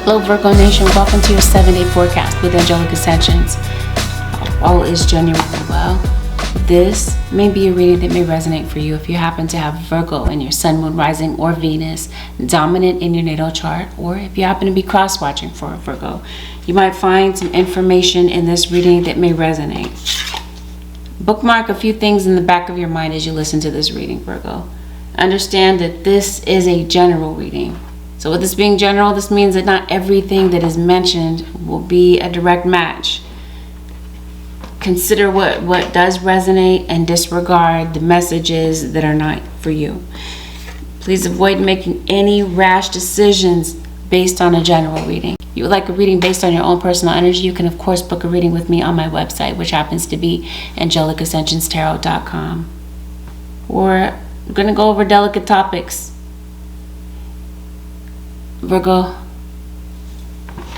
Hello Virgo Nation, welcome to your 7-day forecast with Angelic Ascensions. All is genuinely well. This may be a reading that may resonate for you if you happen to have Virgo in your Sun, Moon, Rising, or Venus dominant in your natal chart, or if you happen to be cross-watching for a Virgo. You might find some information in this reading that may resonate. Bookmark a few things in the back of your mind as you listen to this reading, Virgo. Understand that this is a general reading. So with this being general, this means that not everything that is mentioned will be a direct match. Consider what does resonate and disregard the messages that are not for you. Please avoid making any rash decisions based on a general reading. If you would like a reading based on your own personal energy, you can of course book a reading with me on my website, which happens to be AngelicAscensionsTarot.com. We're going to go over delicate topics. Virgo,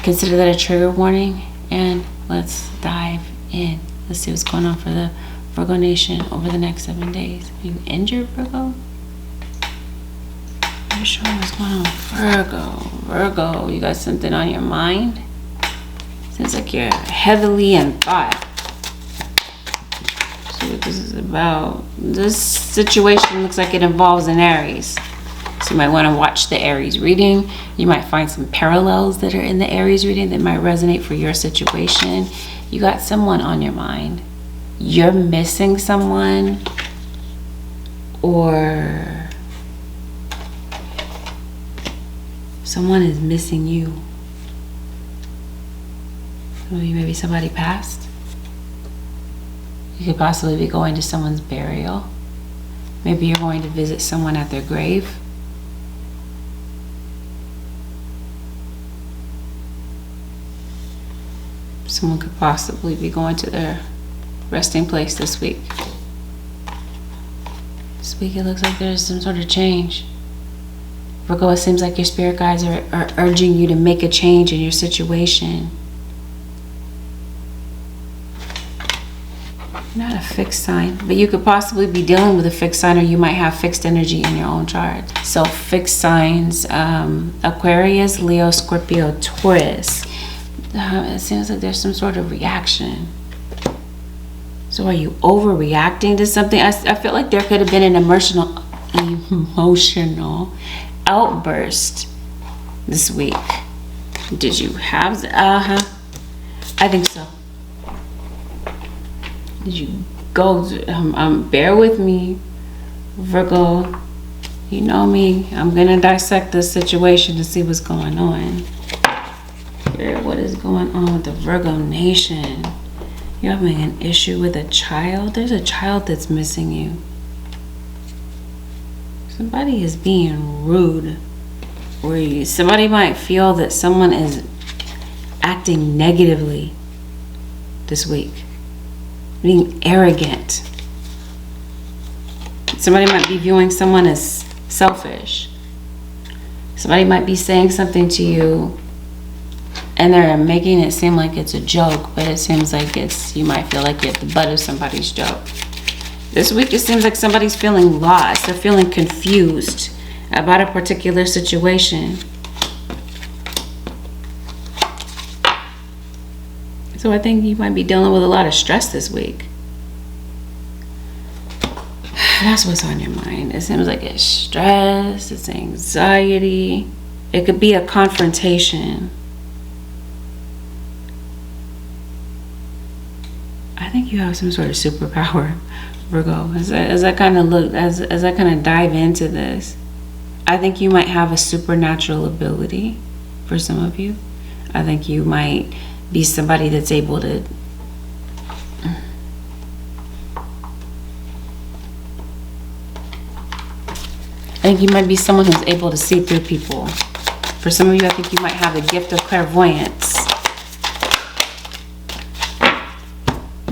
consider that a trigger warning, and let's dive in. Let's see what's going on for the Virgo Nation over the next 7 days. Are you injured, Virgo? I'm not sure what's going on. Virgo, you got something on your mind? Seems like you're heavily in thought. See what this is about. This situation looks like it involves an Aries. So you might want to watch the Aries reading. You might find some parallels that are in the Aries reading that might resonate for your situation. You got someone on your mind. You're missing someone, or someone is missing you. Maybe somebody passed. You could possibly be going to someone's burial. Maybe you're going to visit someone at their grave. Someone could possibly be going to their resting place this week. This week it looks like there's some sort of change. Virgo, it seems like your spirit guides are urging you to make a change in your situation. Not a fixed sign, but you could possibly be dealing with a fixed sign, or you might have fixed energy in your own chart. So fixed signs, Aquarius, Leo, Scorpio, Taurus. It seems like there's some sort of reaction. So are you overreacting to something? I feel like there could have been an emotional outburst this week. Did you have I think so. Did you go bear with me, Virgo? You know me. I'm gonna dissect this situation to see what's going on. What is going on with the Virgo Nation? You're having an issue with a child. There's a child that's missing you. Somebody is being rude, or somebody might feel that someone is acting negatively this week, being arrogant. Somebody might be viewing someone as selfish. Somebody might be saying something to you and they're making it seem like it's a joke, but it seems like you might feel like you're at the butt of somebody's joke. This week it seems like somebody's feeling lost. They're feeling confused about a particular situation. So I think you might be dealing with a lot of stress this week. That's what's on your mind. It seems like it's stress, it's anxiety. It could be a confrontation. I think you have some sort of superpower, Virgo. As I kind of dive into this, I think you might have a supernatural ability for some of you. I think you might be somebody that's able to someone who's able to see through people. For some of you, I think you might have the gift of clairvoyance.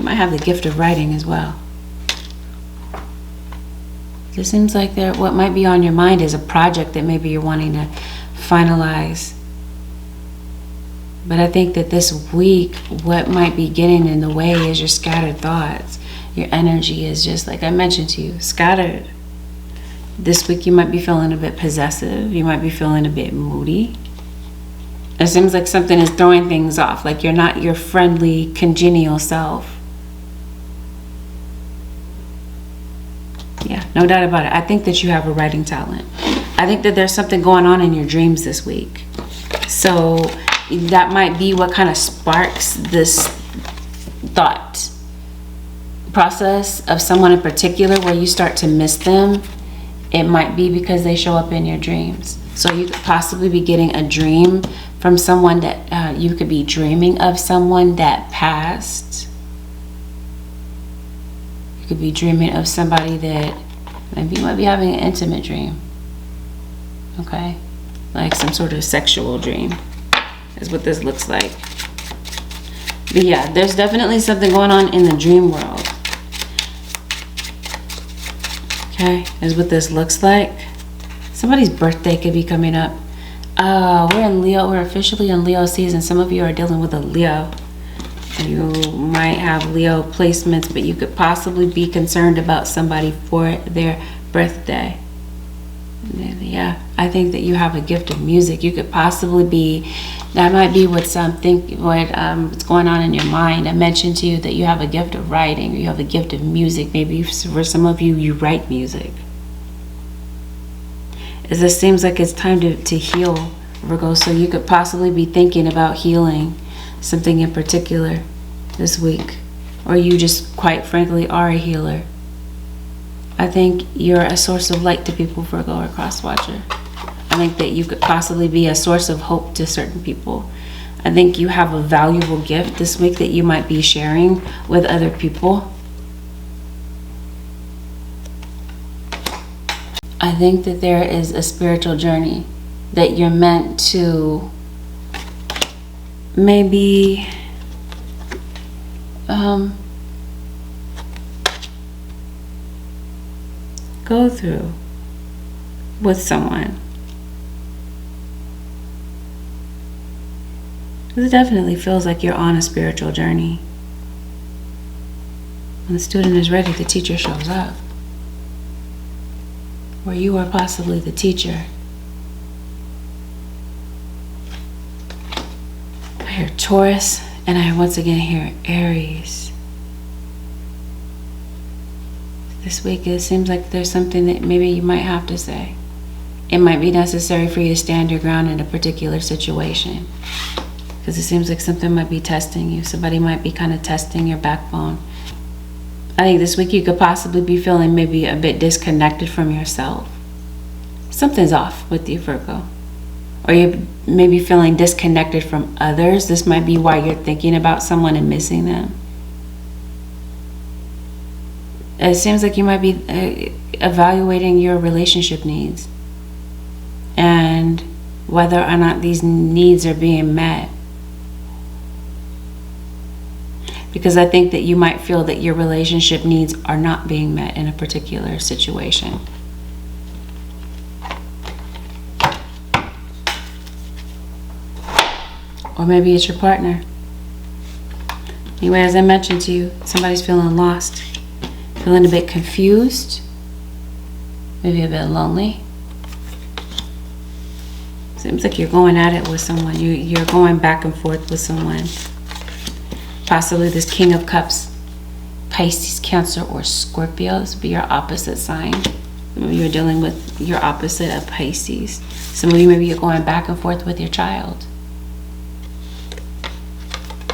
Might have the gift of writing as well. It seems like what might be on your mind is a project that maybe you're wanting to finalize. But I think that this week, what might be getting in the way is your scattered thoughts. Your energy is just, like I mentioned to you, scattered. This week you might be feeling a bit possessive. You might be feeling a bit moody. It seems like something is throwing things off, like you're not your friendly, congenial self. Yeah, no doubt about it. I think that you have a writing talent. I think that there's something going on in your dreams this week. So that might be what kind of sparks this thought process of someone in particular where you start to miss them. It might be because they show up in your dreams. So you could possibly be getting a dream from someone that you could be dreaming of someone that passed. You could be dreaming of somebody that maybe you might be having an intimate dream. Okay? Like some sort of sexual dream is what this looks like. But yeah, there's definitely something going on in the dream world. Okay, is what this looks like. Somebody's birthday could be coming up. We're in Leo. We're officially in Leo season. Some of you are dealing with a Leo. You might have Leo placements, but you could possibly be concerned about somebody for their birthday. Yeah, I think that you have a gift of music. You could possibly be, that might be what's going on in your mind. I mentioned to you that you have a gift of writing, or you have a gift of music. Maybe for some of you, you write music. As this seems like it's time to heal, Virgo, so you could possibly be thinking about healing something in particular this week, or you just quite frankly are a healer. I think you're a source of light to people, Virgo or cross watcher. I think that you could possibly be a source of hope to certain people. I think you have a valuable gift this week that you might be sharing with other people. I think that there is a spiritual journey that you're meant to maybe go through with someone. It definitely feels like you're on a spiritual journey. When the student is ready, the teacher shows up. Or you are possibly the teacher. I hear Taurus, and I once again hear Aries. This week it seems like there's something that maybe you might have to say. It might be necessary for you to stand your ground in a particular situation. Because it seems like something might be testing you. Somebody might be kind of testing your backbone. I think this week you could possibly be feeling maybe a bit disconnected from yourself. Something's off with you, Virgo. Or you may be feeling disconnected from others. This might be why you're thinking about someone and missing them. It seems like you might be evaluating your relationship needs and whether or not these needs are being met. Because I think that you might feel that your relationship needs are not being met in a particular situation. Or maybe it's your partner. Anyway, as I mentioned to you, somebody's feeling lost. Feeling a bit confused. Maybe a bit lonely. Seems like you're going at it with someone. You're going back and forth with someone. Possibly this King of Cups, Pisces, Cancer, or Scorpio. This would be your opposite sign. Some of you are dealing with your opposite of Pisces. Some of you, maybe you're going back and forth with your child.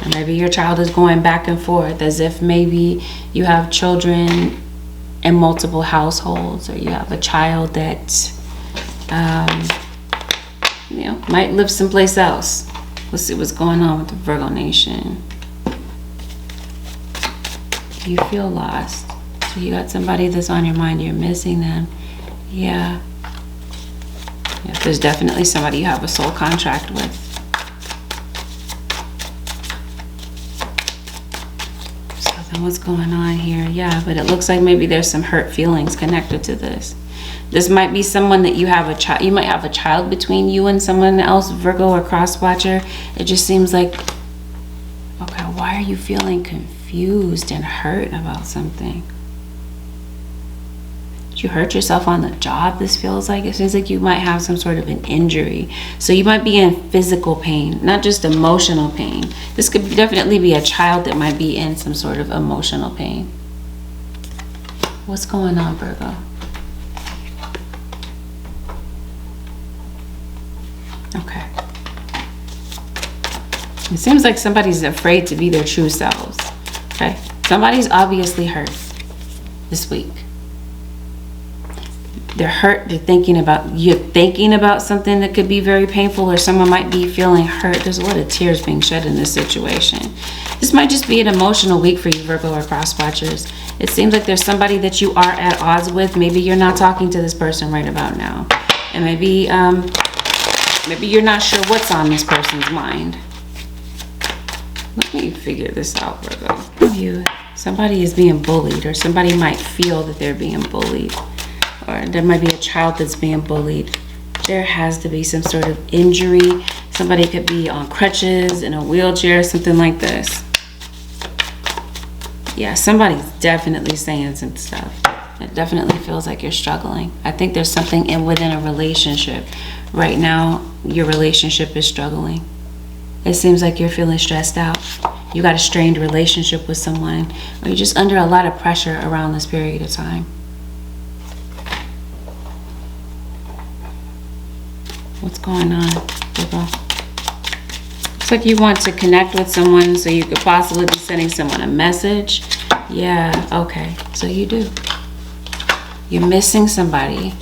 Or maybe your child is going back and forth as if maybe you have children in multiple households, or you have a child that might live someplace else. Let's see what's going on with the Virgo Nation. You feel lost. So you got somebody that's on your mind, you're missing them. Yeah, there's definitely somebody you have a soul contract with. So then what's going on here? Yeah, but it looks like maybe there's some hurt feelings connected to this. This might be someone that you have a child. You might have a child between you and someone else, Virgo or cross watcher. It just seems like, okay, why are you feeling confused and hurt about something? you hurt yourself on the job, this feels like. It seems like you might have some sort of an injury. So you might be in physical pain, not just emotional pain. This could definitely be a child that might be in some sort of emotional pain. What's going on, Virgo? Okay. It seems like somebody's afraid to be their true selves. Okay. Somebody's obviously hurt this week. They're hurt. You're thinking about something that could be very painful, or someone might be feeling hurt. There's a lot of tears being shed in this situation. This might just be an emotional week for you, Virgo or cross watchers. It seems like there's somebody that you are at odds with. Maybe you're not talking to this person right about now. And maybe you're not sure what's on this person's mind. Let me figure this out, Virgo. Somebody is being bullied, or somebody might feel that they're being bullied. Or there might be a child that's being bullied. There has to be some sort of injury. Somebody could be on crutches, in a wheelchair, something like this. Yeah, somebody's definitely saying some stuff. It definitely feels like you're struggling. I think there's something within a relationship. Right now, your relationship is struggling. It seems like you're feeling stressed out. You got a strained relationship with someone, or you're just under a lot of pressure around this period of time. What's going on, Virgo? Looks like you want to connect with someone, so you could possibly be sending someone a message. Yeah, okay. So you do. You're missing somebody.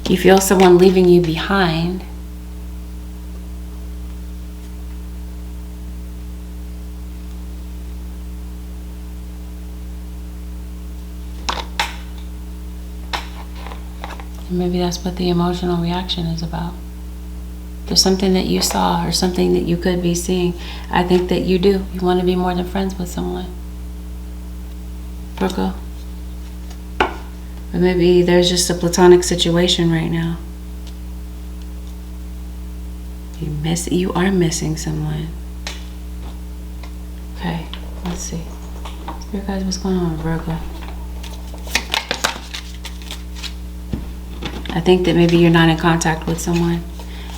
You feel someone leaving you behind. And maybe that's what the emotional reaction is about. There's something that you saw, or something that you could be seeing. I think that you do. You want to be more than friends with someone, Virgo. Or maybe there's just a platonic situation right now. You are missing someone. Okay, let's see. Spirit guys, what's going on, Virgo? I think that maybe you're not in contact with someone.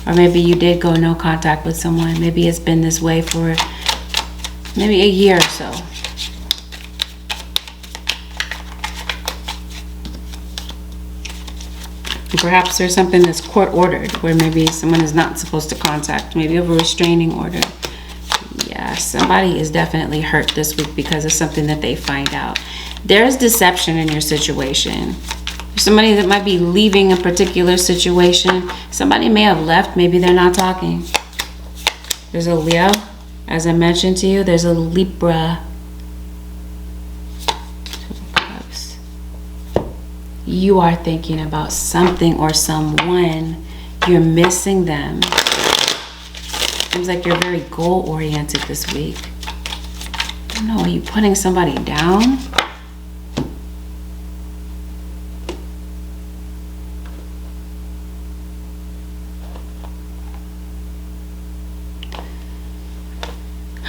Or maybe you did go no contact with someone. Maybe it's been this way for maybe a year or so. And perhaps there's something that's court ordered, where maybe someone is not supposed to contact. Maybe of a restraining order. Yeah, somebody is definitely hurt this week because of something that they find out. There's deception in your situation. Somebody that might be leaving a particular situation. Somebody may have left. Maybe they're not talking. There's a Leo. As I mentioned to you, there's a Libra. You are thinking about something or someone. You're missing them. Seems like you're very goal-oriented this week. I don't know. Are you putting somebody down?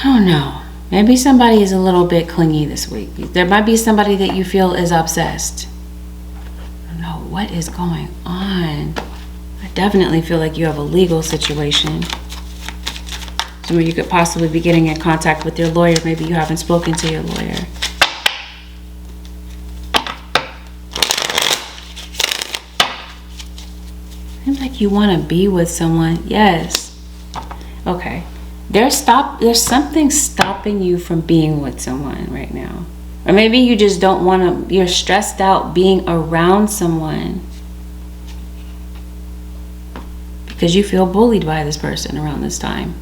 I don't know. Maybe somebody is a little bit clingy this week. There might be somebody that you feel is obsessed. I don't know what is going on. I definitely feel like you have a legal situation. Somewhere you could possibly be getting in contact with your lawyer. Maybe you haven't spoken to your lawyer. Seems like you want to be with someone. Yes. Okay. There's something stopping you from being with someone right now. Or maybe you just don't want to, you're stressed out being around someone because you feel bullied by this person around this time.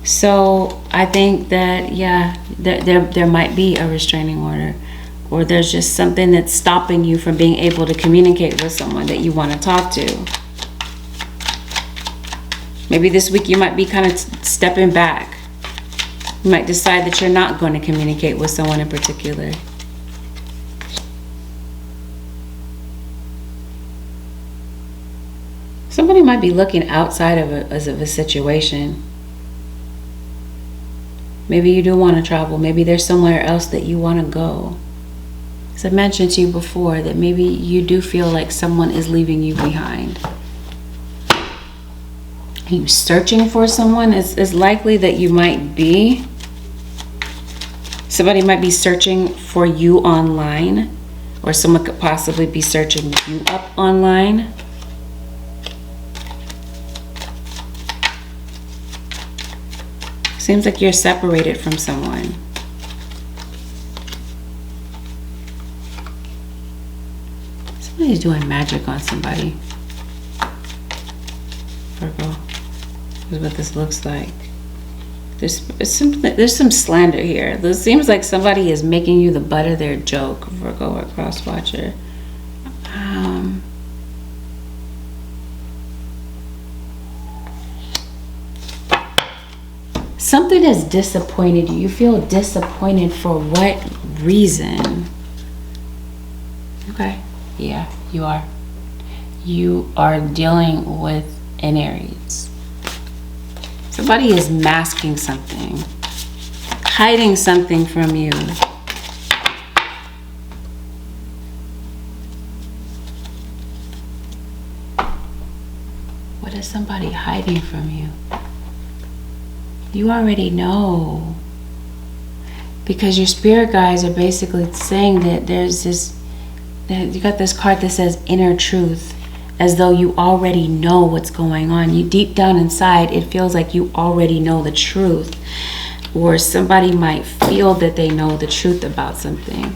So I think that, yeah, there might be a restraining order. Or there's just something that's stopping you from being able to communicate with someone that you want to talk to. Maybe this week you might be kind of stepping back. You might decide that you're not going to communicate with someone in particular. Somebody might be looking outside of a situation. Maybe you do want to travel. Maybe there's somewhere else that you want to go. As I mentioned to you before, that maybe you do feel like someone is leaving you behind. Are you searching for someone? It's likely that you might be. Somebody might be searching for you online, or someone could possibly be searching you up online. Seems like you're separated from someone. Somebody's doing magic on somebody. Virgo. This is what this looks like. There's some slander here. It seems like somebody is making you the butt of their joke, Virgo or cross watcher. Something has disappointed you. You feel disappointed for what reason? Okay. Yeah, you are. You are dealing with an Aries. Somebody is masking something, hiding something from you. What is somebody hiding from you? You already know. Because your spirit guides are basically saying that there's this, you got this card that says inner truth. As though you already know what's going on. You deep down inside, it feels like you already know the truth. Or somebody might feel that they know the truth about something.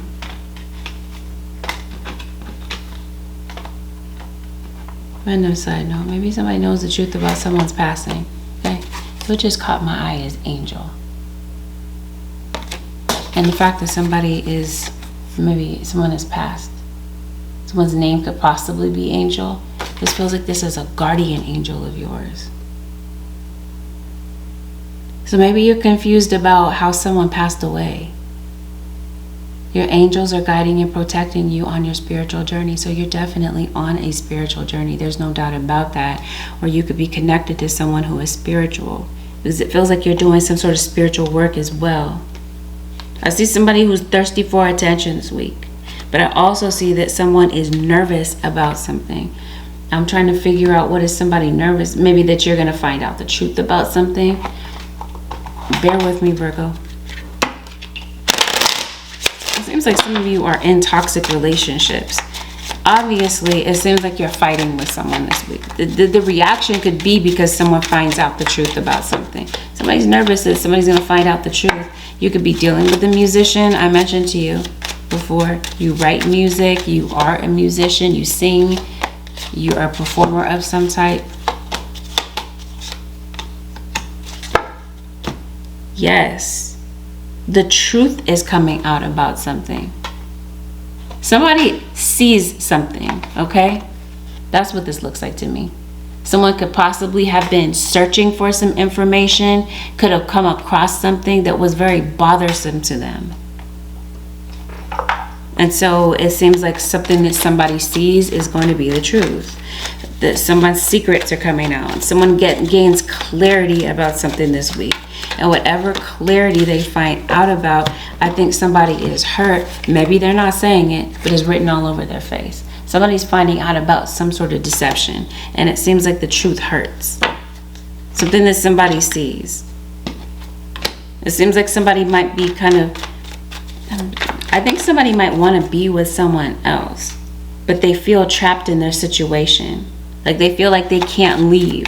Random side note, maybe somebody knows the truth about someone's passing. Okay, what just caught my eye is Angel. And the fact that somebody is, maybe someone has passed. Someone's name could possibly be Angel. This feels like this is a guardian angel of yours. So maybe you're confused about how someone passed away. Your angels are guiding and protecting you on your spiritual journey. So you're definitely on a spiritual journey. There's no doubt about that. Or you could be connected to someone who is spiritual. Because it feels like you're doing some sort of spiritual work as well. I see somebody who's thirsty for attention this week. But I also see that someone is nervous about something. I'm trying to figure out, what is somebody nervous? Maybe that you're going to find out the truth about something. Bear with me, Virgo. It seems like some of you are in toxic relationships. Obviously, it seems like you're fighting with someone this week. The reaction could be because someone finds out the truth about something. Somebody's nervous that somebody's going to find out the truth. You could be dealing with a musician. I mentioned to you before, you write music, you are a musician, you sing, you are a performer of some type. Yes, the truth is coming out about something. Somebody sees something, okay? That's what this looks like to me. Someone could possibly have been searching for some information, could have come across something that was very bothersome to them. And so it seems like something that somebody sees is going to be the truth. That someone's secrets are coming out. Someone gains clarity about something this week. And whatever clarity they find out about, I think somebody is hurt. Maybe they're not saying it, but it's written all over their face. Somebody's finding out about some sort of deception. And it seems like the truth hurts. Something that somebody sees. It seems like somebody might be kind of... I think somebody might want to be with someone else, but they feel trapped in their situation. Like they feel like they can't leave.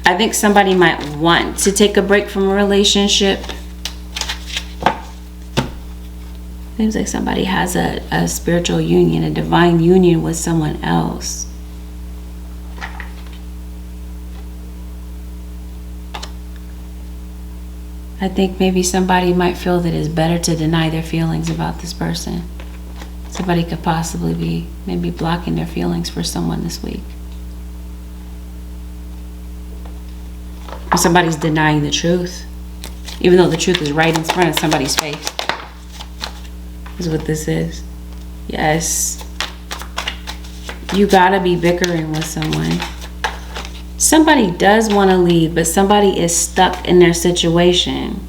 I think somebody might want to take a break from a relationship. Seems like somebody has a spiritual union, a divine union with someone else. I think maybe somebody might feel that it's better to deny their feelings about this person. Somebody could possibly be maybe blocking their feelings for someone this week. Or somebody's denying the truth, even though the truth is right in front of somebody's face. Is what this is. Yes. You gotta be bickering with someone. Somebody does want to leave, but somebody is stuck in their situation.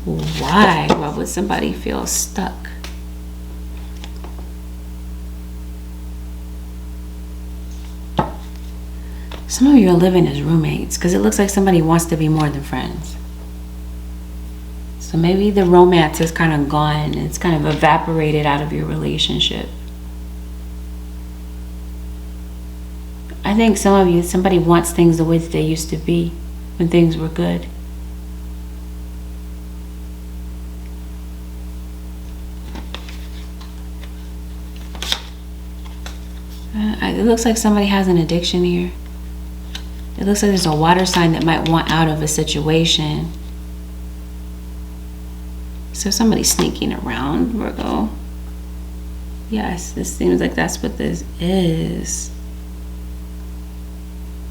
Why? Why would somebody feel stuck? Some of you are living as roommates because it looks like somebody wants to be more than friends. So maybe the romance is kind of gone. It's kind of evaporated out of your relationship. I think some of you, somebody wants things the way that they used to be when things were good. It looks like somebody has an addiction here. It looks like there's a water sign that might want out of a situation. So somebody's sneaking around, Virgo. Yes, this seems like that's what this is.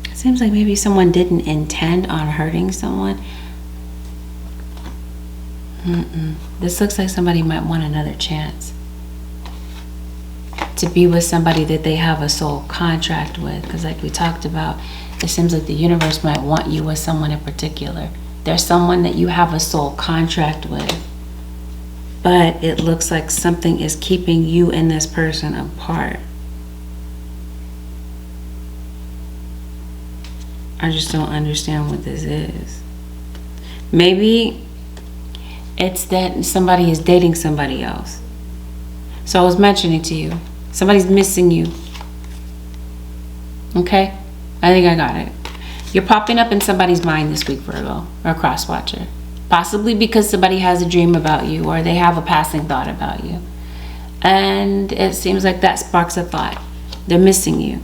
It seems like maybe someone didn't intend on hurting someone. This looks like somebody might want another chance to be with somebody that they have a soul contract with. Because like we talked about, it seems like the universe might want you with someone in particular. There's someone that you have a soul contract with. But it looks like something is keeping you and this person apart. I just don't understand what this is. Maybe it's that somebody is dating somebody else. So I was mentioning to you, somebody's missing you. Okay? I think I got it. You're popping up in somebody's mind this week, Virgo, or cross-watcher. Possibly because somebody has a dream about you or they have a passing thought about you. And it seems like that sparks a thought. They're missing you.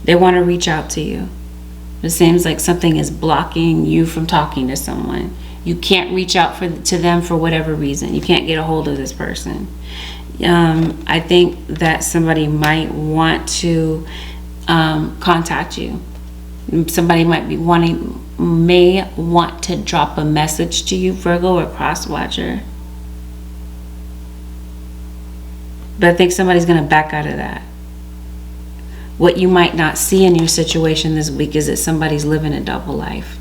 They want to reach out to you. It seems like something is blocking you from talking to someone. You can't reach out to them for whatever reason. You can't get a hold of this person. I think that somebody might want to contact you. Somebody may want to drop a message to you, Virgo or cross-watcher. But I think somebody's going to back out of that. What you might not see in your situation this week is that somebody's living a double life.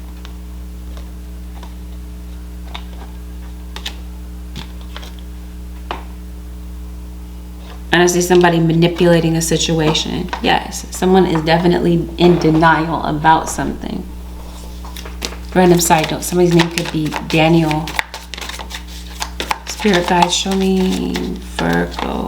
And I see somebody manipulating a situation. Yes, someone is definitely in denial about something. Random side note, somebody's name could be Daniel. Spirit guides, show me Virgo.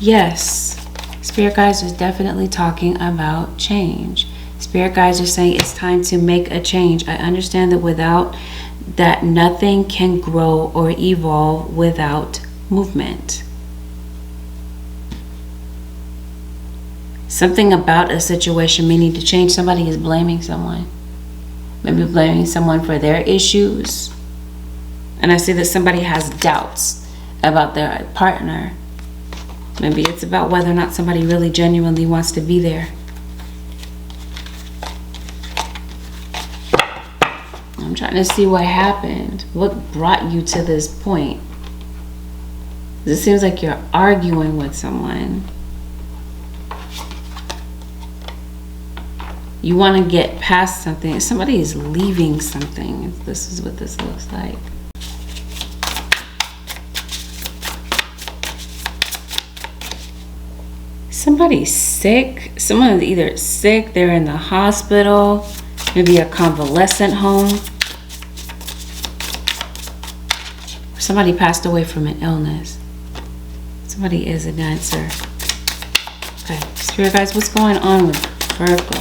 Yes, Spirit guides is definitely talking about change. Spirit guides are saying it's time to make a change. I understand that without that nothing can grow or evolve without movement. Something about a situation may need to change. Somebody is blaming someone. Maybe blaming someone for their issues. And I see that somebody has doubts about their partner. Maybe it's about whether or not somebody really genuinely wants to be there. I'm trying to see what happened. What brought you to this point? It seems like you're arguing with someone. You want to get past something. Somebody is leaving something. This is what this looks like. Somebody's sick. Someone's either sick, they're in the hospital, maybe a convalescent home. Somebody passed away from an illness. Somebody is a dancer. Okay, Spirit guys, what's going on with Virgo?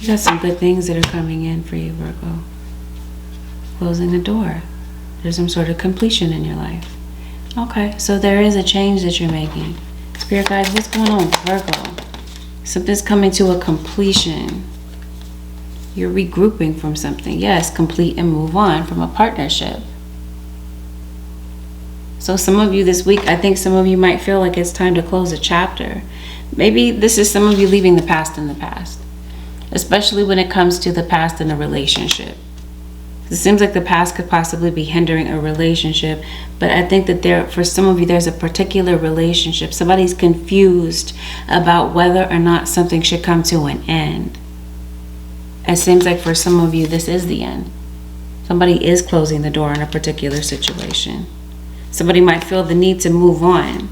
You got some good things that are coming in for you, Virgo. Closing the door. There's some sort of completion in your life. Okay, so there is a change that you're making. Spirit guides, what's going on with Virgo? Something's coming to a completion. You're regrouping from something. Yes, complete and move on from a partnership. So some of you this week, I think some of you might feel like it's time to close a chapter. Maybe this is some of you leaving the past in the past. Especially when it comes to the past in a relationship. It seems like the past could possibly be hindering a relationship, but I think that for some of you, there's a particular relationship. Somebody's confused about whether or not something should come to an end. It seems like for some of you, this is the end. Somebody is closing the door on a particular situation. Somebody might feel the need to move on.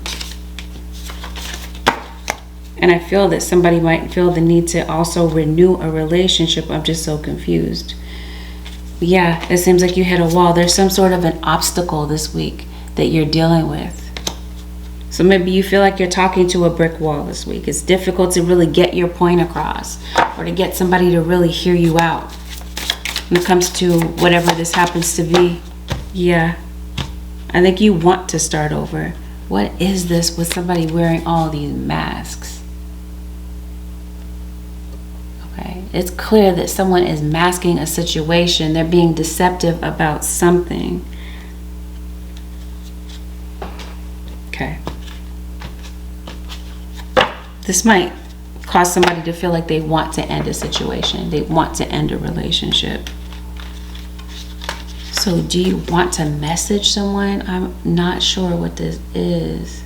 And I feel that somebody might feel the need to also renew a relationship. I'm just so confused. Yeah, it seems like you hit a wall. There's some sort of an obstacle this week that you're dealing with. So maybe you feel like you're talking to a brick wall this week. It's difficult to really get your point across, or to get somebody to really hear you out when it comes to whatever this happens to be. Yeah, I think you want to start over. What is this with somebody wearing all these masks? Okay, it's clear that someone is masking a situation. They're being deceptive about something. Okay. This might cause somebody to feel like they want to end a situation. They want to end a relationship. So do you want to message someone? I'm not sure what this is.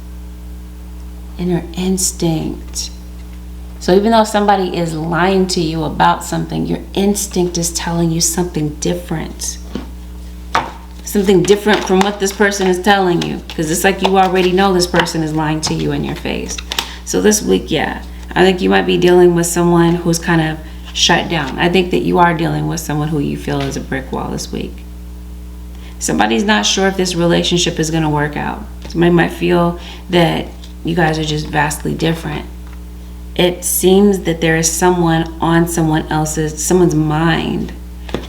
Inner instinct. So even though somebody is lying to you about something, your instinct is telling you something different. Something different from what this person is telling you. Because it's like you already know this person is lying to you in your face. So this week, yeah, I think you might be dealing with someone who's kind of shut down. I think that you are dealing with someone who you feel is a brick wall this week. Somebody's not sure if this relationship is going to work out. Somebody might feel that you guys are just vastly different. It seems that there is someone on someone's mind.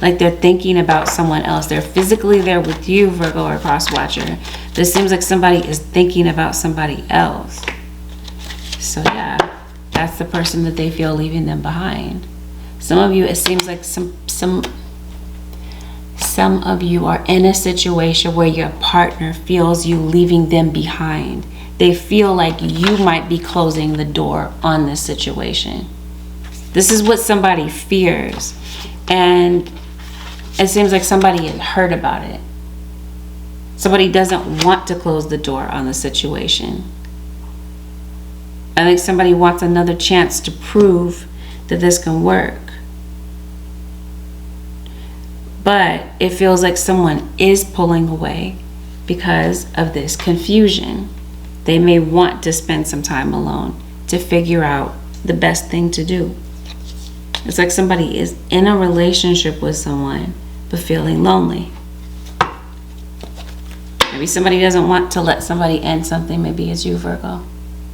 Like they're thinking about someone else. They're physically there with you, Virgo or cross watcher. But it seems like somebody is thinking about somebody else. So yeah, that's the person that they feel leaving them behind. Some of you, it seems like some of you are in a situation where your partner feels you leaving them behind. They feel like you might be closing the door on this situation. This is what somebody fears. And it seems like somebody is hurt about it. Somebody doesn't want to close the door on the situation. I think somebody wants another chance to prove that this can work. But it feels like someone is pulling away because of this confusion. They may want to spend some time alone to figure out the best thing to do. It's like somebody is in a relationship with someone but feeling lonely. Maybe somebody doesn't want to let somebody end something. Maybe it's you, Virgo.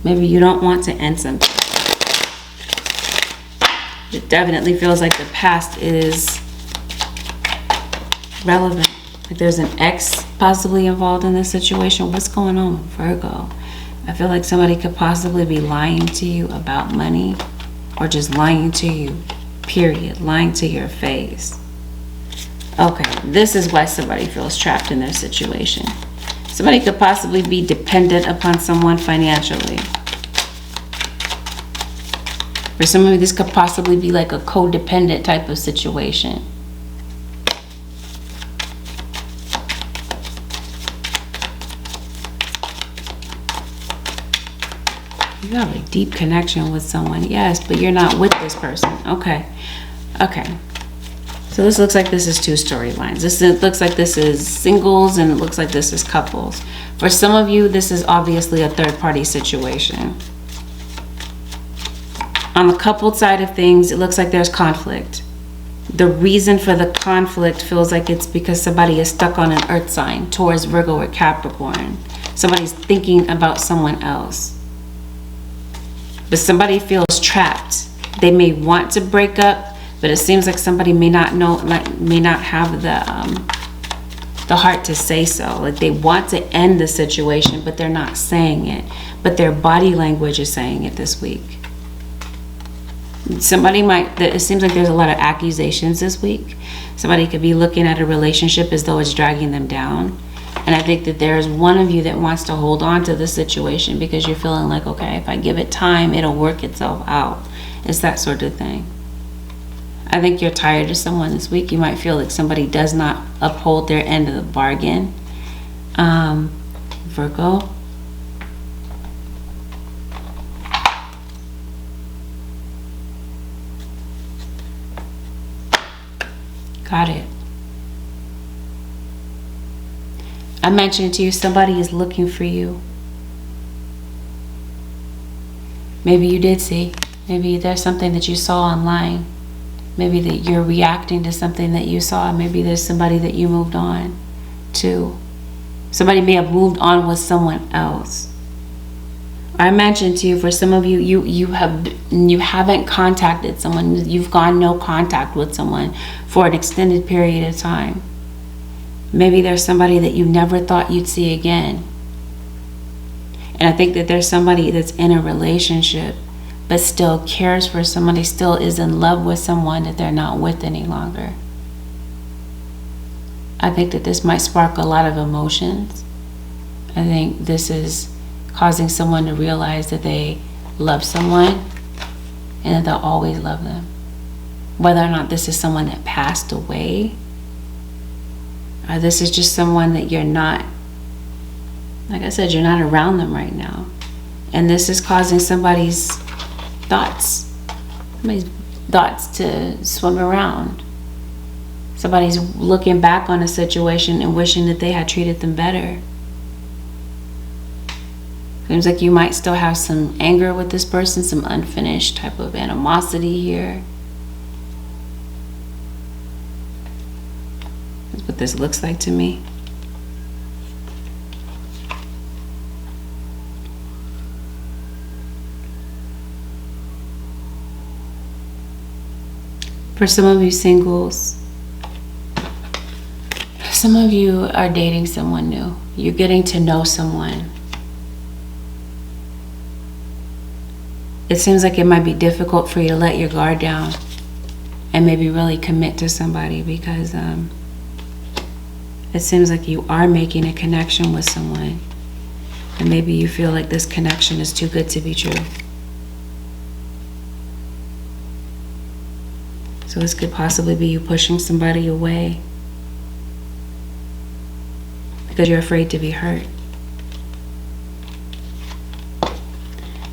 Maybe you don't want to end something. It definitely feels like the past is relevant. Like there's an ex possibly involved in this situation. What's going on with Virgo? I feel like somebody could possibly be lying to you about money, or just lying to you, period. Lying to your face. Okay, this is why somebody feels trapped in their situation. Somebody could possibly be dependent upon someone financially. For some of you, this could possibly be like a codependent type of situation. You have a deep connection with someone, yes, but you're not with this person. Okay. So this looks like this is two storylines. It looks like this is singles, and it looks like this is couples. For some of you, this is obviously a third-party situation. On the coupled side of things, it looks like there's conflict. The reason for the conflict feels like it's because somebody is stuck on an earth sign, Taurus, Virgo, or Capricorn. Somebody's thinking about someone else. But somebody feels trapped. They may want to break up, but it seems like somebody may not have the heart to say so. Like they want to end the situation, but they're not saying it. But their body language is saying it this week. It seems like there's a lot of accusations this week. Somebody could be looking at a relationship as though it's dragging them down. And I think that there's one of you that wants to hold on to the situation because you're feeling like, okay, if I give it time, it'll work itself out. It's that sort of thing. I think you're tired of someone this week. You might feel like somebody does not uphold their end of the bargain. Virgo. Got it. I mentioned to you, somebody is looking for you. Maybe you did see. Maybe there's something that you saw online. Maybe that you're reacting to something that you saw. Maybe there's somebody that you moved on to. Somebody may have moved on with someone else. I mentioned to you, for some of you, you haven't contacted someone. You've gone no contact with someone for an extended period of time. Maybe there's somebody that you never thought you'd see again. And I think that there's somebody that's in a relationship but still cares for somebody, still is in love with someone that they're not with any longer. I think that this might spark a lot of emotions. I think this is causing someone to realize that they love someone and that they'll always love them. Whether or not this is someone that passed away, or this is just someone that you're not, like I said, you're not around them right now. And this is causing somebody's thoughts to swim around. Somebody's looking back on a situation and wishing that they had treated them better. Seems like you might still have some anger with this person, some unfinished type of animosity here. That's what this looks like to me. For some of you singles, some of you are dating someone new. You're getting to know someone. It seems like it might be difficult for you to let your guard down and maybe really commit to somebody, because it seems like you are making a connection with someone, and maybe you feel like this connection is too good to be true. So this could possibly be you pushing somebody away because you're afraid to be hurt.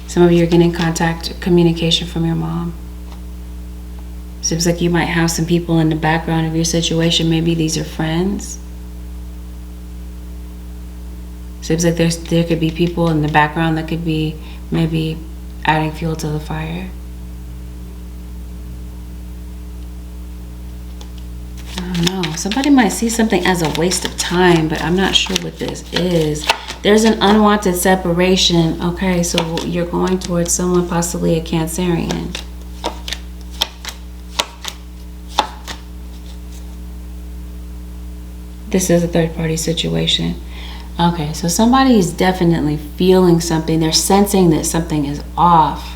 Some of you are getting communication from your mom. Seems like you might have some people in the background of your situation. Maybe these are friends. Seems like there could be people in the background that could be maybe adding fuel to the fire. I don't know. Somebody might see something as a waste of time, but I'm not sure what this is. There's an unwanted separation. Okay, so you're going towards someone, possibly a Cancerian. This is a third-party situation. Okay, so somebody is definitely feeling something. They're sensing that something is off.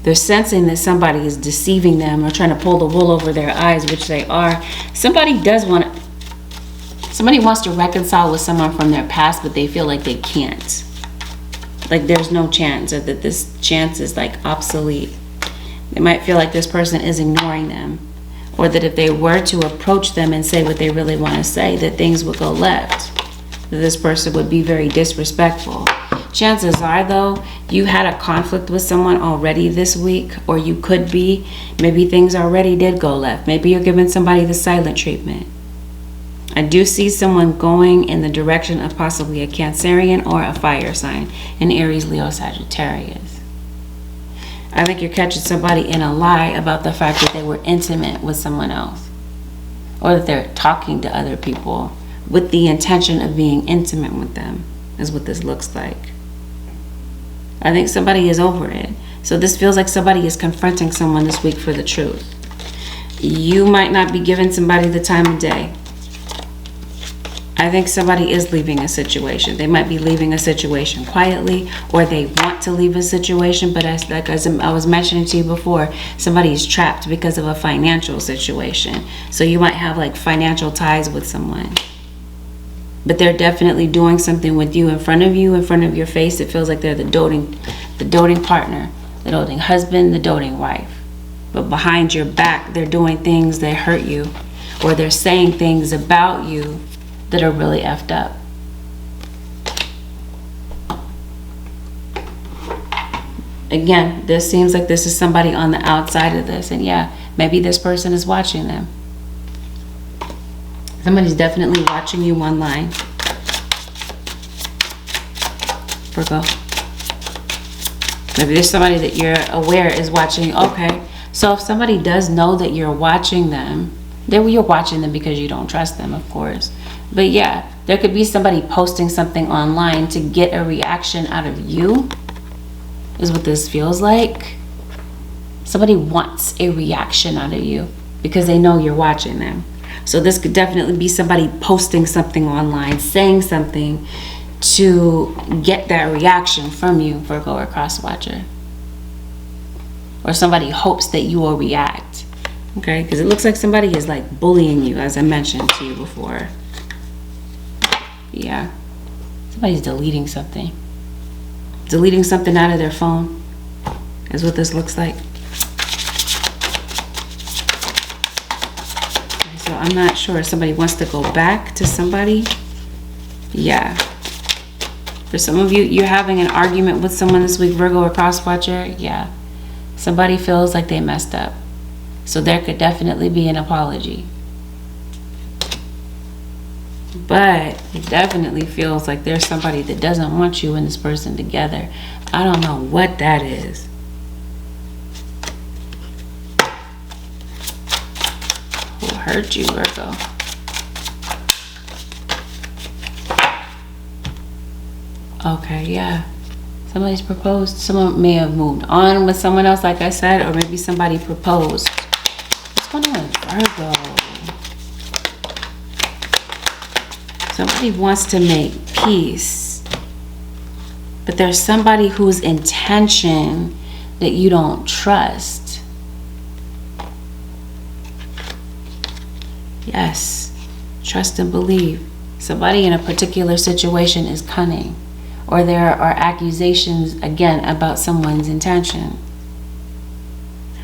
They're sensing that somebody is deceiving them or trying to pull the wool over their eyes, which they are. Somebody wants to reconcile with someone from their past, but they feel like they can't. Like there's no chance, or that this chance is like obsolete. They might feel like this person is ignoring them, or that if they were to approach them and say what they really want to say, that things would go left. That this person would be very disrespectful. Chances are, though, you had a conflict with someone already this week, or you could be. Maybe things already did go left. Maybe you're giving somebody the silent treatment. I do see someone going in the direction of possibly a Cancerian or a fire sign, an Aries, Leo, Sagittarius. I think you're catching somebody in a lie about the fact that they were intimate with someone else, or that they're talking to other people with the intention of being intimate with them, is what this looks like. I think somebody is over it. So this feels like somebody is confronting someone this week for the truth. You might not be giving somebody the time of day. I think somebody is leaving a situation. They might be leaving a situation quietly, or they want to leave a situation, but as I was mentioning to you before, somebody is trapped because of a financial situation. So you might have like financial ties with someone, but they're definitely doing something with you in front of your face. It feels like they're the doting partner, the doting husband, the doting wife. But behind your back, they're doing things that hurt you, or they're saying things about you that are really effed up. Again, this seems like this is somebody on the outside of this. And yeah, maybe this person is watching them. Somebody's definitely watching you online. Virgo. Maybe there's somebody that you're aware is watching. Okay. So if somebody does know that you're watching them, then you're watching them because you don't trust them, of course. But yeah, there could be somebody posting something online to get a reaction out of you, is what this feels like. Somebody wants a reaction out of you because they know you're watching them. So this could definitely be somebody posting something online, saying something to get that reaction from you, Virgo or cross watcher. Or somebody hopes that you will react. Okay, because it looks like somebody is like bullying you, as I mentioned to you before. Yeah, somebody's deleting something. Deleting something out of their phone is what this looks like. So I'm not sure if somebody wants to go back to somebody. Yeah. For some of you, you're having an argument with someone this week, Virgo or cross watcher. Yeah. Somebody feels like they messed up. So there could definitely be an apology. But it definitely feels like there's somebody that doesn't want you and this person together. I don't know what that is. Who hurt you, Virgo? Okay, yeah. Somebody's proposed. Someone may have moved on with someone else, like I said, or maybe somebody proposed. What's going on with Virgo? Somebody wants to make peace, but there's somebody whose intention that you don't trust. Yes, trust and believe. Somebody in a particular situation is cunning, or there are accusations again about someone's intention.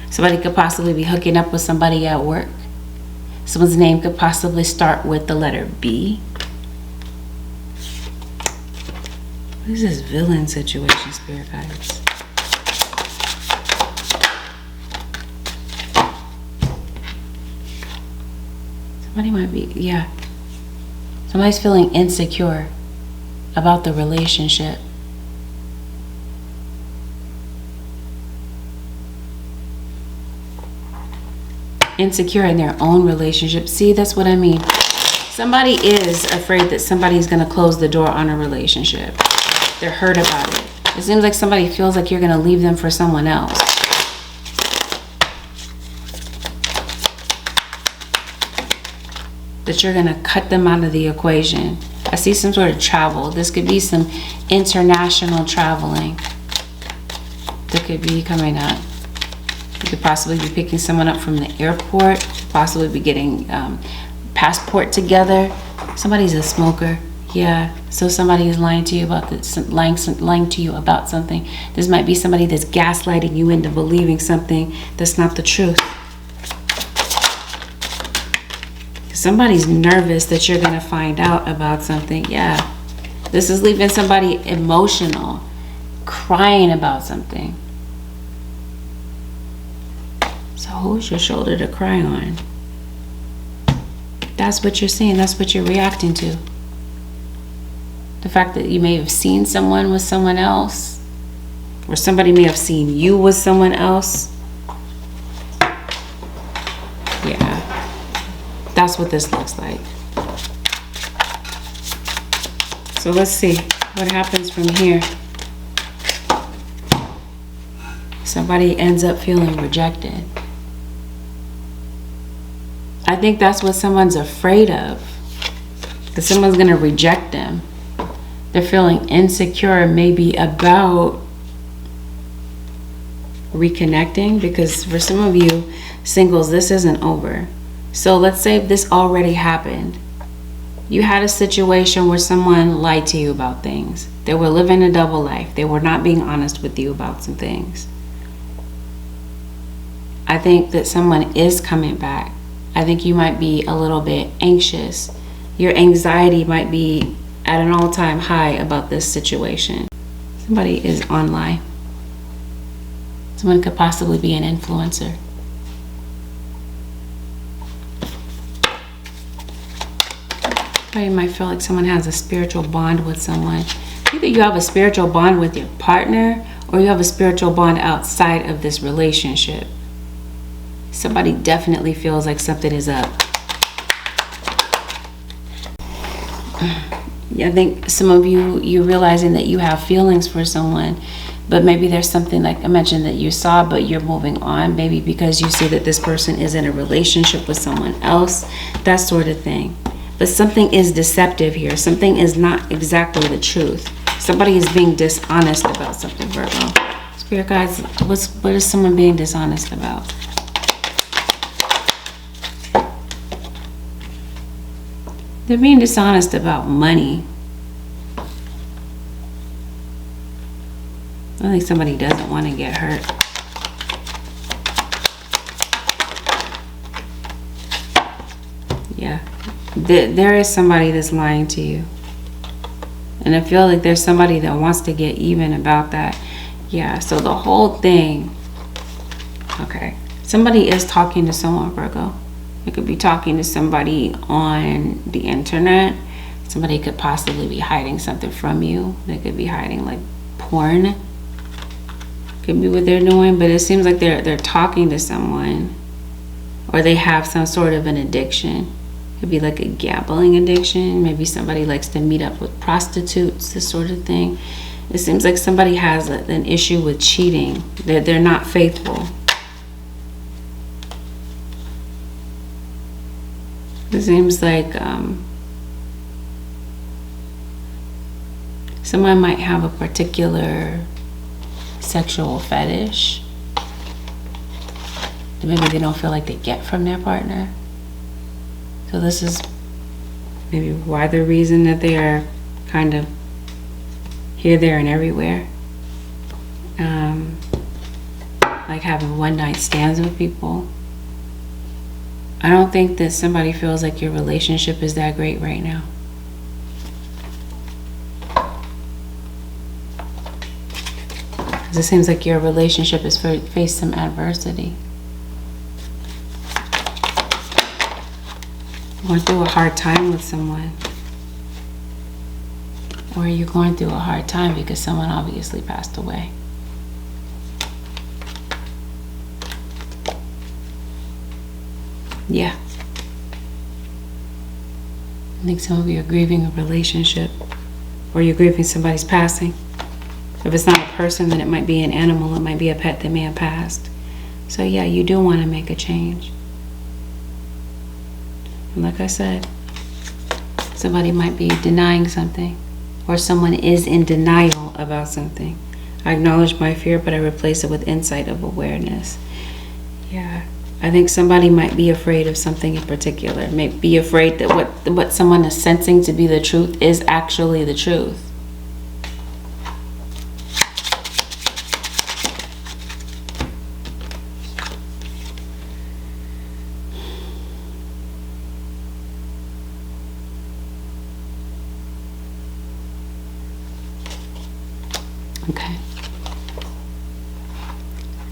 Somebody could possibly be hooking up with somebody at work. Someone's name could possibly start with the letter B. What is this villain situation, spirit guides? Somebody might be, yeah. Somebody's feeling insecure about the relationship. Insecure in their own relationship. See, that's what I mean. Somebody is afraid that somebody's going to close the door on a relationship. They're hurt about it. It seems like somebody feels like you're going to leave them for someone else. That you're going to cut them out of the equation. I see some sort of travel. This could be some international traveling that could be coming up. You could possibly be picking someone up from the airport. Possibly be getting passport together. Somebody's a smoker. Yeah, so somebody is lying to you about this, lying to you about something. This might be somebody that's gaslighting you into believing something that's not the truth. Somebody's nervous that you're going to find out about something. Yeah, this is leaving somebody emotional, crying about something. So who's your shoulder to cry on? That's what you're seeing. That's what you're reacting to. The fact that you may have seen someone with someone else, or somebody may have seen you with someone else. Yeah, that's what this looks like. So let's see what happens from here. Somebody ends up feeling rejected. I think that's what someone's afraid of. That someone's going to reject them. They're feeling insecure maybe about reconnecting, because for some of you singles, this isn't over. So let's say this already happened. You had a situation where someone lied to you about things. They were living a double life. They were not being honest with you about some things. I think that someone is coming back. I think you might be a little bit anxious. Your anxiety might be at an all-time high about this situation. Somebody is online. Someone could possibly be an influencer. Or you might feel like someone has a spiritual bond with someone. Either you have a spiritual bond with your partner, or you have a spiritual bond outside of this relationship. Somebody definitely feels like something is up. I think some of you're realizing that you have feelings for someone, but maybe there's something, like I mentioned, that you saw, but you're moving on, maybe because you see that this person is in a relationship with someone else, that sort of thing. But something is deceptive here. Something is not exactly the truth. Somebody is being dishonest about something, Virgo. Spirit guides, what is someone being dishonest about? They're being dishonest about money. I think somebody doesn't want to get hurt. Yeah. There is somebody that's lying to you. And I feel like there's somebody that wants to get even about that. Yeah, so the whole thing. Okay. Somebody is talking to someone, Virgo. It could be talking to somebody on the internet. Somebody could possibly be hiding something from you. They could be hiding like porn. Could be what they're doing, but it seems like they're talking to someone, or they have some sort of an addiction. Could be like a gambling addiction. Maybe somebody likes to meet up with prostitutes, this sort of thing. It seems like somebody has an issue with cheating. They're not faithful. It seems like someone might have a particular sexual fetish that maybe they don't feel like they get from their partner. So this is maybe why the reason that they are kind of here, there, and everywhere. Like having one night stands with people. I don't think that somebody feels like your relationship is that great right now. Because it seems like your relationship has faced some adversity. Going through a hard time with someone. Or you're going through a hard time because someone obviously passed away. Yeah. I think some of you are grieving a relationship, or you're grieving somebody's passing. If it's not a person, then it might be an animal. It might be a pet that may have passed. So yeah, you do want to make a change. And like I said, somebody might be denying something, or someone is in denial about something. I acknowledge my fear, but I replace it with insight of awareness. Yeah. I think somebody might be afraid of something in particular. May be afraid that what someone is sensing to be the truth is actually the truth. Okay.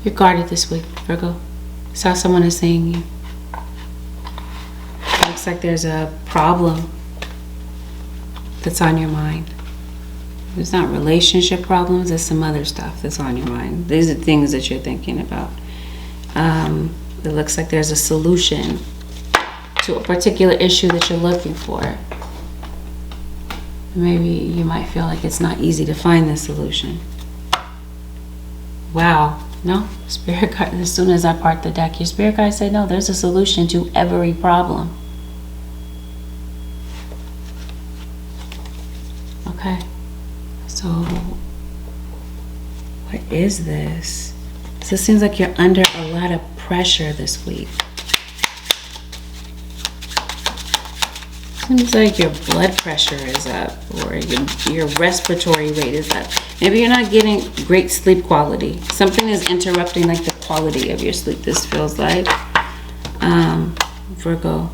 You're guarded this week, Virgo. It's how someone is seeing you. It looks like there's a problem that's on your mind. It's not relationship problems, it's some other stuff that's on your mind. These are things that you're thinking about. It looks like there's a solution to a particular issue that you're looking for. Maybe you might feel like it's not easy to find the solution. Wow. No, Spirit guide, as soon as I part the deck, your Spirit guide said, no, there's a solution to every problem. Okay. So, what is this? So it seems like you're under a lot of pressure this week. Seems like your blood pressure is up, or your respiratory rate is up. Maybe you're not getting great sleep quality. Something is interrupting like the quality of your sleep, this feels like. Virgo.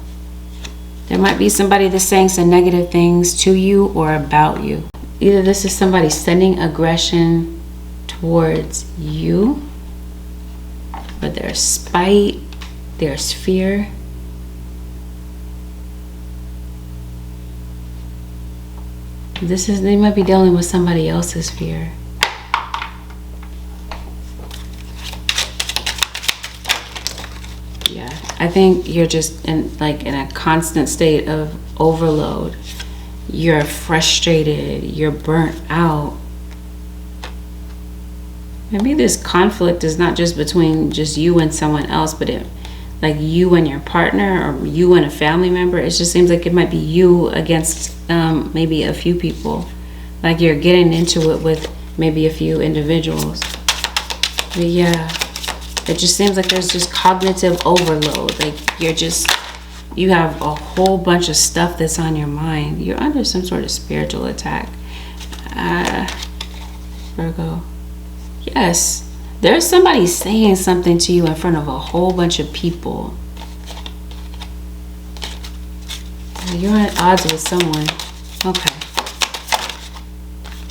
There might be somebody that's saying some negative things to you or about you. Either this is somebody sending aggression towards you, but there's spite, there's fear. They might be dealing with somebody else's fear. Yeah, I think you're just in a constant state of overload. You're frustrated, you're burnt out. Maybe this conflict is not just between just you and someone else, but like you and your partner, or you and a family member. It just seems like it might be you against maybe a few people. Like you're getting into it with maybe a few individuals. But yeah, it just seems like there's just cognitive overload. Like you have a whole bunch of stuff that's on your mind. You're under some sort of spiritual attack. Virgo. Yes. There's somebody saying something to you in front of a whole bunch of people. You're at odds with someone. Okay.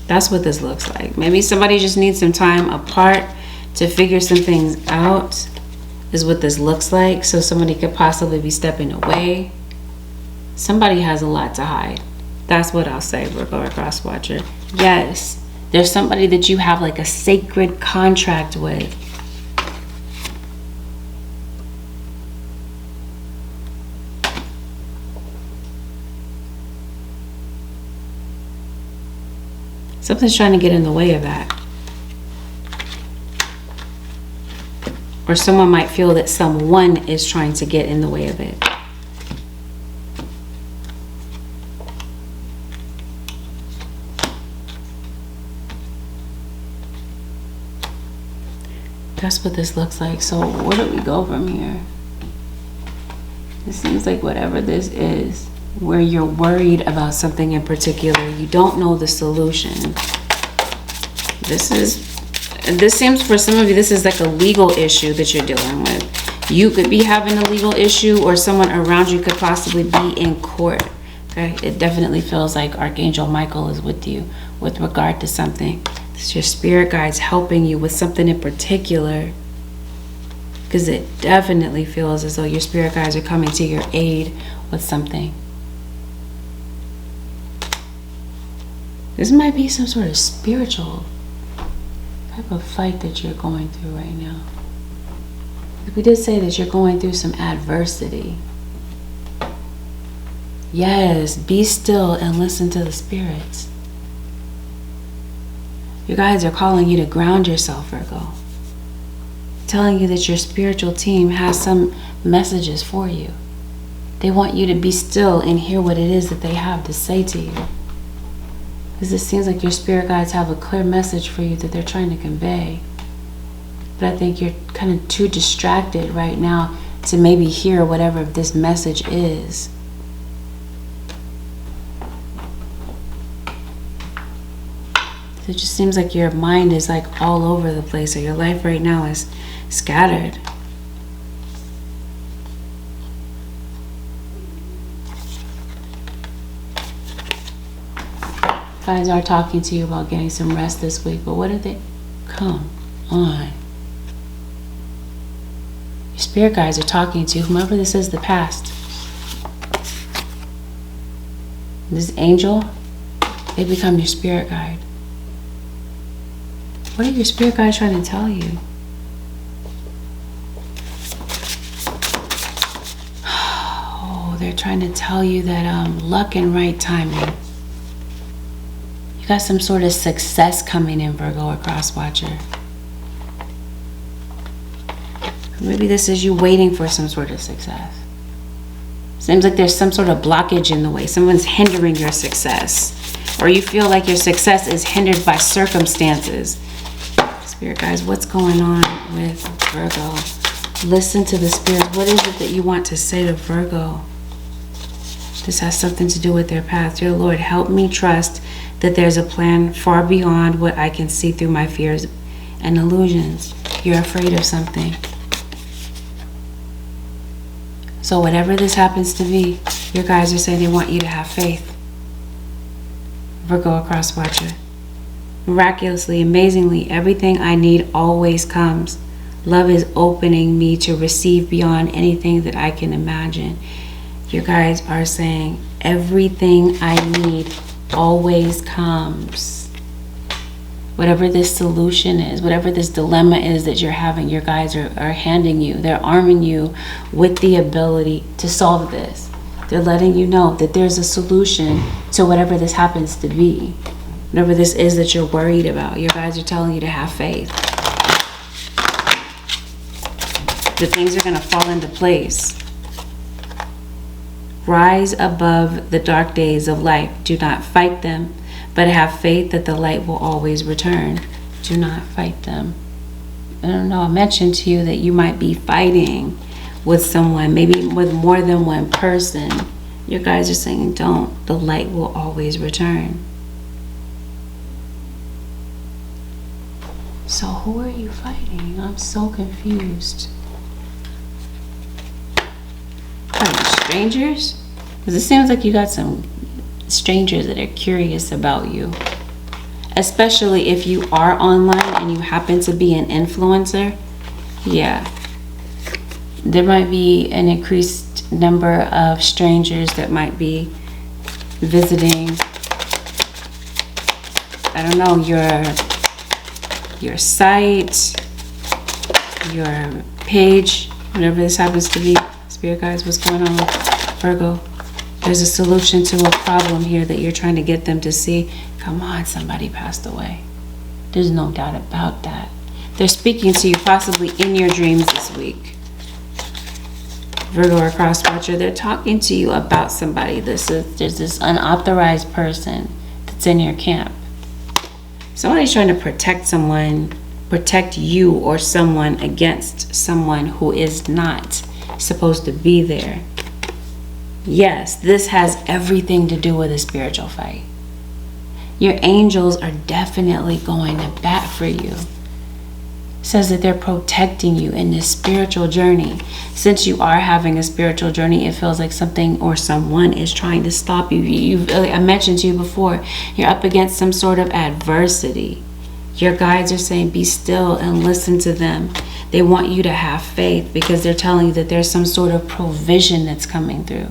That's what this looks like. Maybe somebody just needs some time apart to figure some things out, is what this looks like. So somebody could possibly be stepping away. Somebody has a lot to hide. That's what I'll say, Virgo or Cross Watcher. Yes. There's somebody that you have like a sacred contract with. Something's trying to get in the way of that. Or someone might feel that someone is trying to get in the way of it. That's what this looks like. So where do we go from here? It seems like whatever this is, where you're worried about something in particular, you don't know the solution. This seems, for some of you, this is like a legal issue that you're dealing with. You could be having a legal issue, or someone around you could possibly be in court. Okay, it definitely feels like Archangel Michael is with you with regard to something. It's your spirit guides helping you with something in particular, because it definitely feels as though your spirit guides are coming to your aid with something. This might be some sort of spiritual type of fight that you're going through right now. We did say that you're going through some adversity. Yes, be still and listen to the spirits. Your guides are calling you to ground yourself, Virgo. Telling you that your spiritual team has some messages for you. They want you to be still and hear what it is that they have to say to you. Because it seems like your spirit guides have a clear message for you that they're trying to convey. But I think you're kind of too distracted right now to maybe hear whatever this message is. It just seems like your mind is like all over the place, or your life right now is scattered. Guys are talking to you about getting some rest this week, but what did they... Come on. Your spirit guides are talking to whomever this is, the past. This angel, they become your spirit guide. What are your spirit guides trying to tell you? Oh, they're trying to tell you that luck and right timing. You got some sort of success coming in, Virgo or Cross Watcher. Maybe this is you waiting for some sort of success. Seems like there's some sort of blockage in the way. Someone's hindering your success. Or you feel like your success is hindered by circumstances. Spirit guys, what's going on with Virgo? Listen to the spirits. What is it that you want to say to Virgo? This has something to do with their past. Dear Lord, help me trust that there's a plan far beyond what I can see through my fears and illusions. You're afraid of something. So whatever this happens to be, your guys are saying they want you to have faith. Virgo cross watcher. Miraculously, amazingly, everything I need always comes. Love is opening me to receive beyond anything that I can imagine. You guys are saying everything I need always comes. Whatever this solution is, whatever this dilemma is that you're having, your guys are handing you. They're arming you with the ability to solve this. They're letting you know that there's a solution to whatever this happens to be. Whatever this is that you're worried about. Your guys are telling you to have faith. That things are going to fall into place. Rise above the dark days of life. Do not fight them, but have faith that the light will always return. Do not fight them. I don't know, I mentioned to you that you might be fighting with someone, maybe with more than one person. Your guys are saying don't. The light will always return. So who are you fighting? I'm so confused. Are you strangers? Because it seems like you got some strangers that are curious about you. Especially if you are online and you happen to be an influencer. Yeah. There might be an increased number of strangers that might be visiting, I don't know, your site, your page, whatever this happens to be. Spirit guides, what's going on with Virgo? There's a solution to a problem here that you're trying to get them to see. Come on, somebody passed away. There's no doubt about that. They're speaking to you possibly in your dreams this week. Virgo or cross watcher, they're talking to you about somebody. There's this unauthorized person that's in your camp. Somebody's trying to protect someone, protect you or someone against someone who is not supposed to be there. Yes, this has everything to do with a spiritual fight. Your angels are definitely going to bat for you. It says that they're protecting you in this spiritual journey. Since you are having a spiritual journey, it feels like something or someone is trying to stop you. I mentioned to you before, you're up against some sort of adversity. Your guides are saying be still and listen to them. They want you to have faith because they're telling you that there's some sort of provision that's coming through.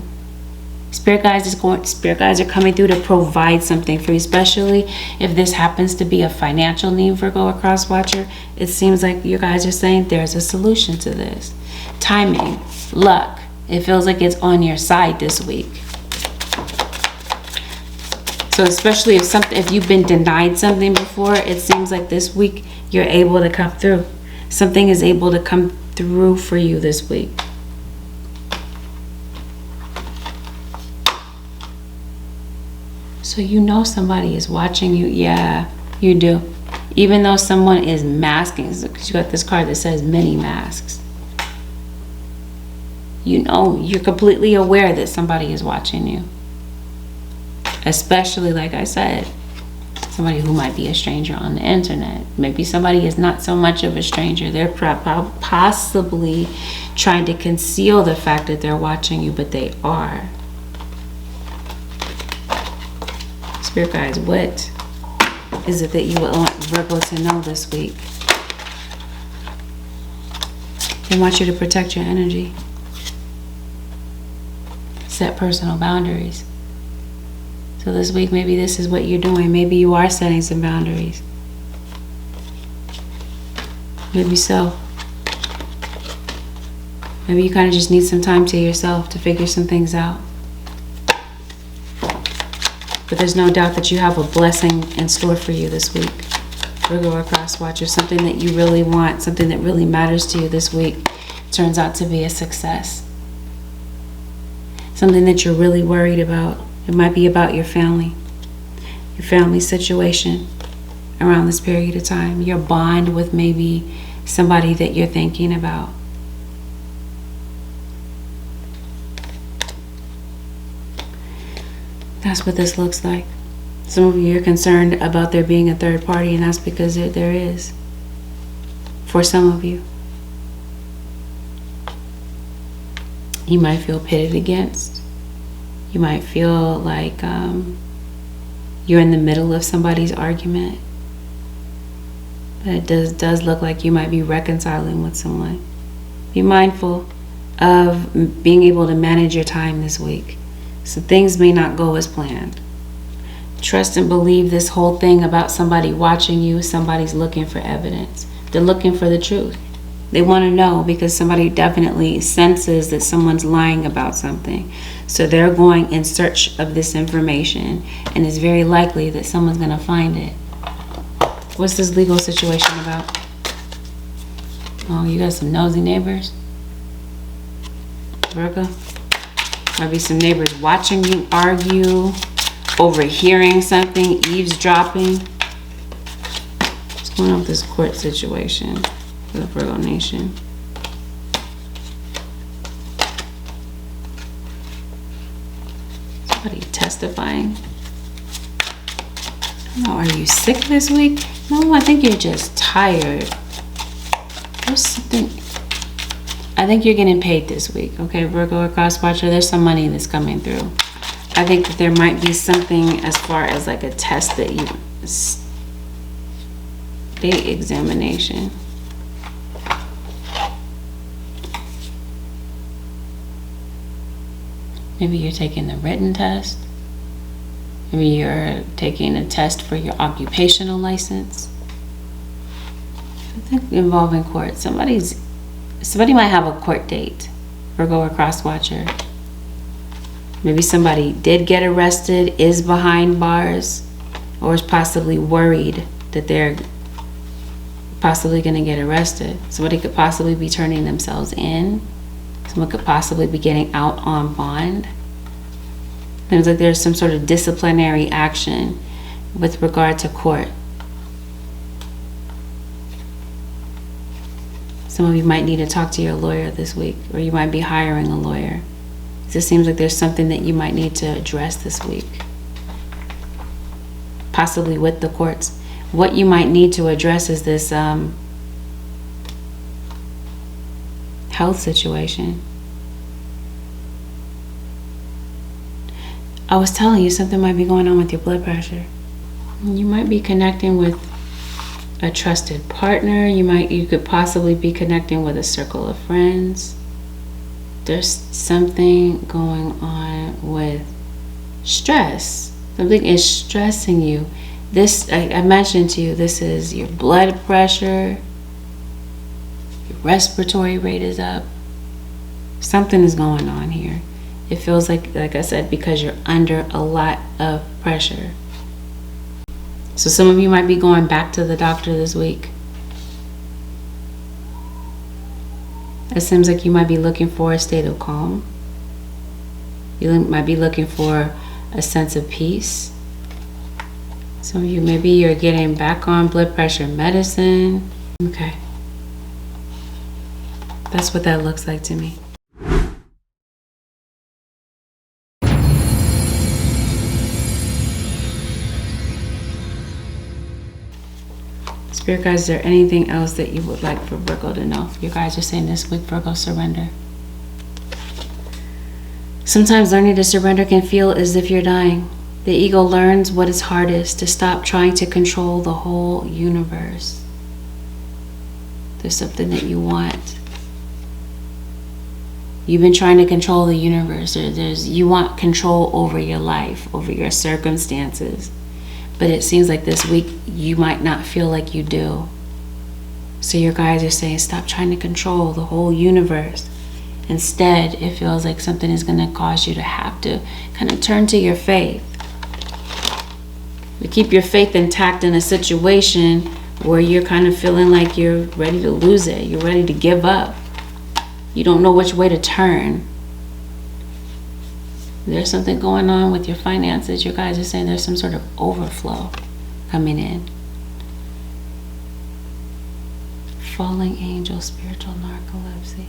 Spirit guides are coming through to provide something for you, especially if this happens to be a financial need, Virgo or cross watcher. It seems like you guys are saying there's a solution to this. Timing, luck. It feels like it's on your side this week. So especially if you've been denied something before, it seems like this week you're able to come through. Something is able to come through for you this week. So you know somebody is watching you. Yeah, you do. Even though someone is masking, because you got this card that says many masks. You know, you're completely aware that somebody is watching you. Especially, like I said, somebody who might be a stranger on the internet. Maybe somebody is not so much of a stranger. They're possibly trying to conceal the fact that they're watching you, but they are. Spirit guides, what is it that you would want Virgo to know this week? They want you to protect your energy. Set personal boundaries. So this week, maybe this is what you're doing. Maybe you are setting some boundaries. Maybe so. Maybe you kind of just need some time to yourself to figure some things out. But there's no doubt that you have a blessing in store for you this week. Virgo or cross watcher, something that you really want, something that really matters to you this week turns out to be a success. Something that you're really worried about. It might be about your family situation around this period of time. Your bond with maybe somebody that you're thinking about. That's what this looks like. Some of you are concerned about there being a third party, and that's because there is. For some of you. You might feel pitted against. You might feel like you're in the middle of somebody's argument. But it does look like you might be reconciling with someone. Be mindful of being able to manage your time this week. So things may not go as planned. Trust and believe this whole thing about somebody watching you. Somebody's looking for evidence. They're looking for the truth. They want to know because somebody definitely senses that someone's lying about something. So they're going in search of this information, and it's very likely that someone's going to find it. What's this legal situation about? Oh, you got some nosy neighbors? Virgo? Might be some neighbors watching you argue, overhearing something, eavesdropping. What's going on with this court situation for the Virgo Nation? Somebody testifying. No, are you sick this week? No, I think you're just tired. There's something. I think you're getting paid this week. Okay, Virgo or cross watcher, there's some money that's coming through. I think that there might be something as far as like a test that you, state examination. Maybe you're taking the written test. Maybe you're taking a test for your occupational license. I think involving court. Somebody might have a court date. Virgo or cross watcher. Maybe somebody did get arrested, is behind bars, or is possibly worried that they're possibly going to get arrested. Somebody could possibly be turning themselves in. Someone could possibly be getting out on bond. Seems like there's some sort of disciplinary action with regard to court. Some of you might need to talk to your lawyer this week, or you might be hiring a lawyer. It just seems like there's something that you might need to address this week. Possibly with the courts. What you might need to address is this health situation. I was telling you something might be going on with your blood pressure. You might be connecting with a trusted partner. You could possibly be connecting with a circle of friends. There's something going on with stress. Something is stressing you. This, I mentioned to you, this is your blood pressure. Your respiratory rate is up. Something is going on here. It feels like I said, because you're under a lot of pressure. So some of you might be going back to the doctor this week. It seems like you might be looking for a state of calm. You might be looking for a sense of peace. Some of you, maybe you're getting back on blood pressure medicine. Okay. That's what that looks like to me. Spirit guides, is there anything else that you would like for Virgo to know? You guys are saying this week, Virgo, surrender. Sometimes learning to surrender can feel as if you're dying. The ego learns what is hardest, to stop trying to control the whole universe. There's something that you want. You've been trying to control the universe, or you want control over your life, over your circumstances. But it seems like this week you might not feel like you do. So your guides are saying, stop trying to control the whole universe. Instead, it feels like something is going to cause you to have to kind of turn to your faith. To keep your faith intact in a situation where you're kind of feeling like you're ready to lose it. You're ready to give up. You don't know which way to turn. There's something going on with your finances. You guys are saying there's some sort of overflow coming in. Falling angel, spiritual narcolepsy.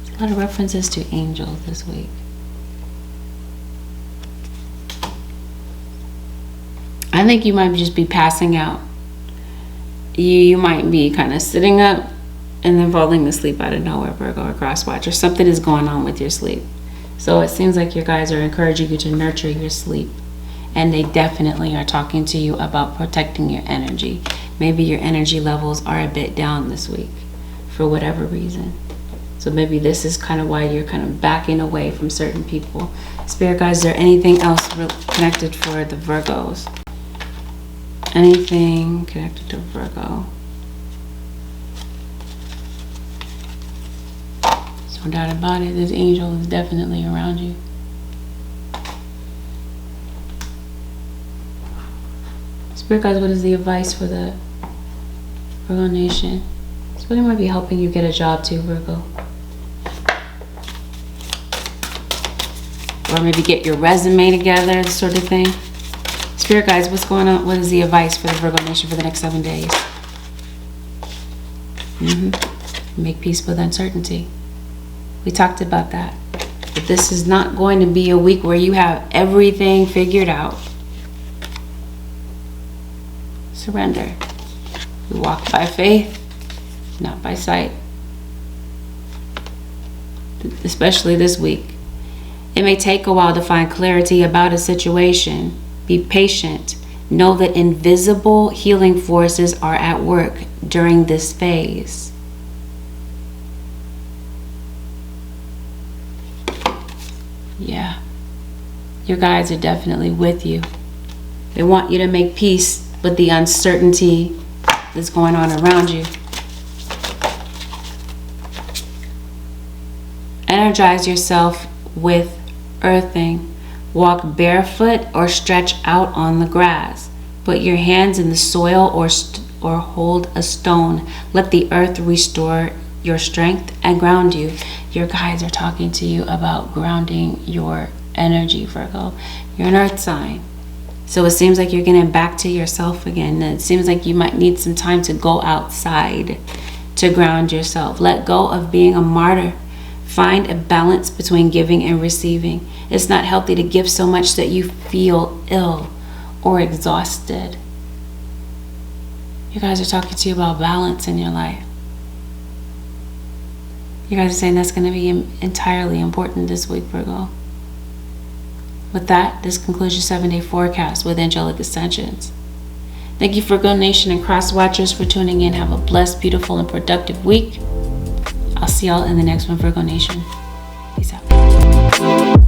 There's a lot of references to angels this week. I think you might just be passing out. You might be kind of sitting up and then falling asleep out of nowhere, Virgo or Crosswatch, or something is going on with your sleep. So it seems like your guys are encouraging you to nurture your sleep. And they definitely are talking to you about protecting your energy. Maybe your energy levels are a bit down this week for whatever reason. So maybe this is kind of why you're kind of backing away from certain people. Spirit guides, is there anything else connected for the Virgos? Anything connected to Virgo? There's no doubt about it. This angel is definitely around you. Spirit guides, what is the advice for the Virgo Nation? Somebody might be helping you get a job too, Virgo. Or maybe get your resume together, this sort of thing. Spirit guides, what's going on? What is the advice for the Virgo Nation for the next 7 days? Make peace with uncertainty. We talked about that. But this is not going to be a week where you have everything figured out. Surrender. We walk by faith, not by sight. Especially this week. It may take a while to find clarity about a situation. Be patient. Know that invisible healing forces are at work during this phase. Yeah. Your guides are definitely with you. They want you to make peace with the uncertainty that's going on around you. Energize yourself with earthing. Walk barefoot or stretch out on the grass. Put your hands in the soil or hold a stone. Let the earth restore your strength and ground you. Your guides are talking to you about grounding your energy, Virgo. You're an earth sign. So it seems like you're getting back to yourself again. It seems like you might need some time to go outside to ground yourself. Let go of being a martyr. Find a balance between giving and receiving. It's not healthy to give so much that you feel ill or exhausted. You guys are talking to you about balance in your life. You guys are saying that's going to be entirely important this week, Virgo. With that, this concludes your 7-day forecast with Angelic Ascensions. Thank you, Virgo Nation and Cross Watchers, for tuning in. Have a blessed, beautiful, and productive week. I'll see y'all in the next one, Virgo Nation. Peace out.